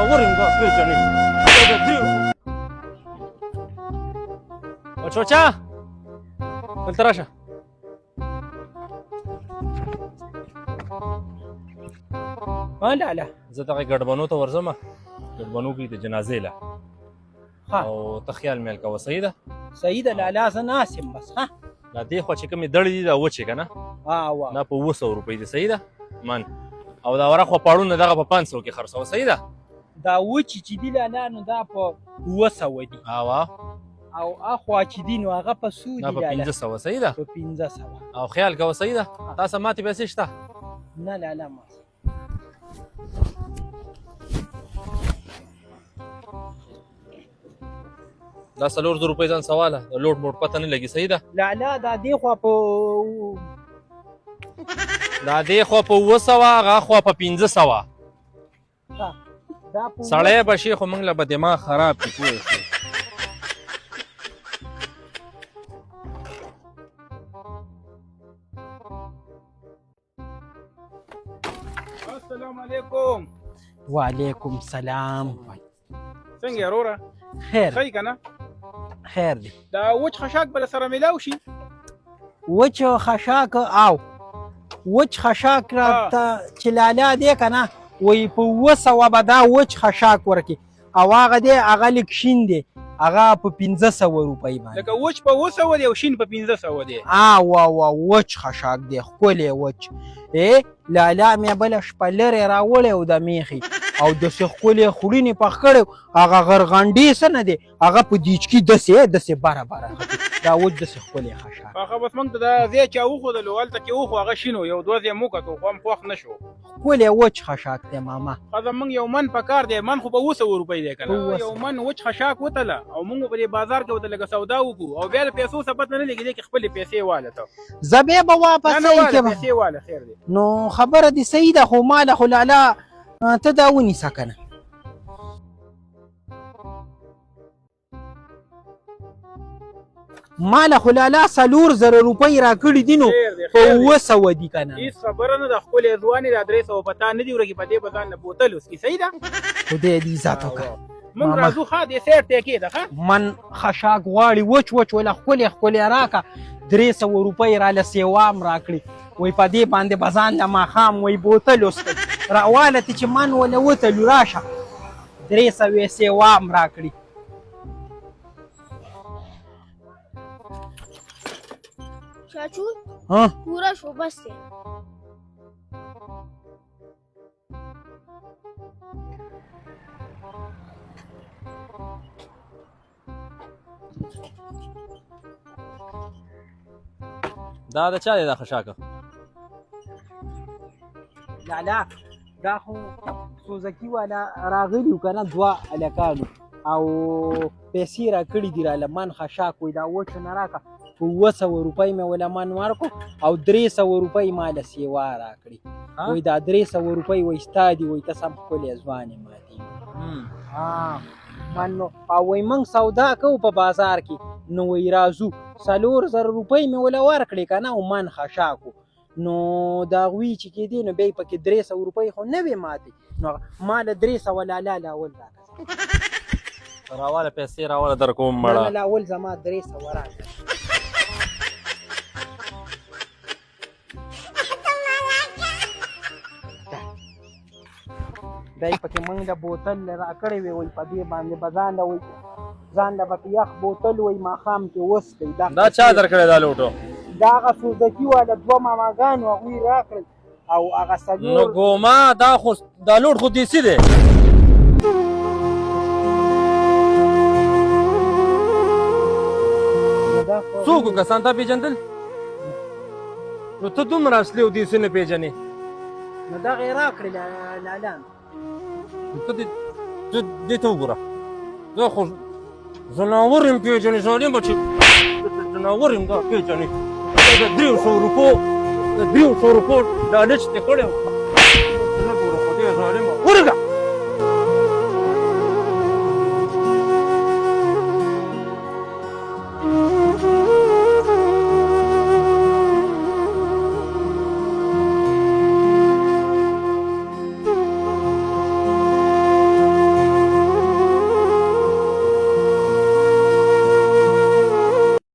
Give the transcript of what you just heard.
جناور یم دا پیژنې دا د دریو چوچا دلته راشه لاله زه دغه ګډبنو ته ورځم ګډبنو کې د جنازې له او ته خیال میل کوه صحیح ده صحیح ده لاله زه ناست یم بس ها دا دې خوا چې کومې دړې دي دا وچې که نه وا دا په 200 روپۍ دي صحیح ده من او دا ورخوا پاړونه دغه په 500 کې خرڅوه صحیح ده دا وچې چې دي لاله نو دا په 200 دي او اخوا چې دي نو هغه په څو دي دا په 1500 صحیح ده په 1500 او خیال کوه صحیح ده تاسو ماتې پیسې شته نه لاله ما دا 400 روپۍ ځان سواله د لوټ موټ پته نه لګي صحیح ده لاله دا دې خوا په دا دې خوا په 200 هغه خوا په 1500 دا په سړی به شي خو موږ له به دماغ خراب کړي پوه شئ السلام علیکم وعلیکم سلام څنګه وروره خیر ښه که نه خیر دی دا وچ خشاک به له سره میلاو شي وچ خشاک او وچ خشاک را ته چې لاله دی که نه وایي په 200 به دا وچ خشاک ورکړي او هغه دی هغه لږ شین دی هغه په 1500 روپۍ باندې لکه وچ په 200 دی او شین په 1500 دی وچ خشاک دی ښکلی وچ لاله مې بله شپه لرې راوړی و د میخي او داسې ښکلې خوړینې پخ کړی هغه غرغنډې څه نه دی هغه په دیچکي داسې بره بره دا وچ داسې ښکلی خشاک هغه بس موږ ته دا ځای چا وښودلو هلته کې وخو هغه شین و یو دوه ځای مو کتو خو هم خوښ نه شو ښکلی وچ خشاک دی ماما ښه زموږ یو من په کار دی من خو په 200 روپۍ دی که نه یو من وچ خشاک وتله او موږ په دې بازار کې ورته لږه سودا وکړو او بیا د پیسو څه پته نه لګېدی کې خپلې پیسې واله ته زه بیا به واپس پیسې واله خیر دی نو خبره دې صحیح ده خو ماله خو لاله ته دا ونیسه که نه ماله خو لاله 400 روپۍ راکړي دي نو په 200 دي که نه هېڅ خبره نه ده ښکلې ځوانې دا 300 په تا نه دي ورکې په دې به ځان نه بوتل وڅکي صحیح ده خدای دې عزت وکړه موږ راځو ښه دې سیټ ته کېده ښه من خشاک غواړي وچ وله ښکلې راکړه 300 روپۍ راله سیوام راکړي وایي په دې باندې به ځان له ماښام وایي بوتل وڅکئ راواله ته چې من وله وتلو راشه 300 سیوام راکړي چاچو ها پورا شو بس دی دا د چا دی دا خشاکه لاله دا خو سوزکي والا راغلي که نه 2 هلکانو او پیسې راکړي دي راله من خشاک وایي دا وچو نه راکړه په 200 روپۍ مې وله من ورکړو او 300 روپۍ ما له سیوا راکړي وایي دا 300 روپۍ وایي ستا دي وایي ته سم ښکلې ځوانې ما دي من نو او وایي موږ سودا کوو په بازار کې نو وایي راځو 400 روپۍ مې وله ورکړې که نه او من خشاکو نو د هغوی چې کېدې نو بیا یې پکې 300 روپۍ خو نه وې ماتې نو ما له 300 لاله لاول راکړه راواله پیسې راواله در کوم مړه نه لاول زما 300 راکړه دی پکې موږ له بوتل راکړی وی وایي په دې باندې به ځان له وایي ځان له به په یخ بوتل وایي ماښام کې وڅکئ دا چا درکړی دا لوټو دا هغه سوزکي والا 2 ماماګانو هغوی راکړل او هغه 4 نو ګوما دا لوټ خو دیسي دی څوک کسان تا پیژندل نو ته دومره اصلي او دیسي نه پیژنې نو دغه یې راکړې لاله ته دې ته وګوره زه خو ځناور یم پیژنې ظالمه چې ځناور یم دا پیژنې د 300 روپو دا لچ دې کړی